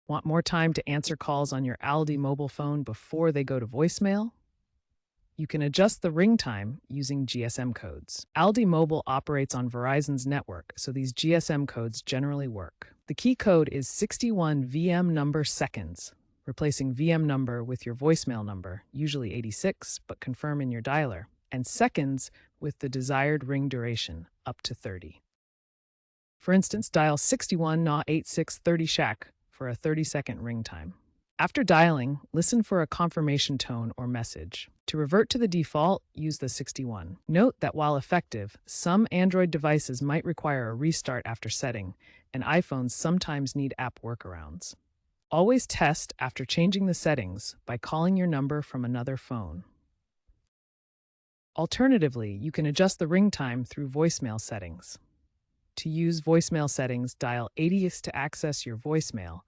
Want more time to answer calls on your ALDI mobile phone before they go to voicemail? You can adjust the ring time using GSM codes. ALDI Mobile operates on Verizon's network, so these GSM codes generally work. The key code is 61 VM number seconds, replacing VM number with your voicemail number, usually 86, but confirm in your dialer, and seconds with the desired ring duration, up to 30. For instance, dial 61 na 8630 shack for a 30-second ring time. After dialing, listen for a confirmation tone or message. To revert to the default, use the 61. Note that while effective, some Android devices might require a restart after setting, and iPhones sometimes need app workarounds. Always test after changing the settings by calling your number from another phone. Alternatively, you can adjust the ring time through voicemail settings. To use voicemail settings, dial 80 to access your voicemail,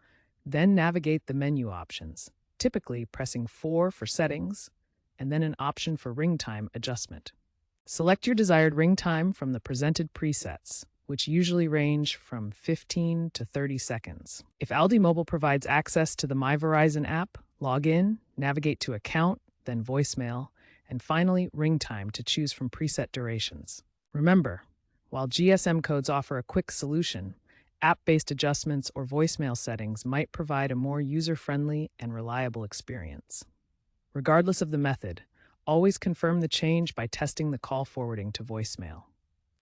then navigate the menu options, typically pressing 4 for settings, and then an option for ring time adjustment. Select your desired ring time from the presented presets, which usually range from 15 to 30 seconds. If ALDI Mobile provides access to the My Verizon app, log in, navigate to Account, then Voicemail, and finally Ring Time to choose from preset durations. Remember, while GSM codes offer a quick solution, app-based adjustments or voicemail settings might provide a more user-friendly and reliable experience. Regardless of the method, always confirm the change by testing the call forwarding to voicemail.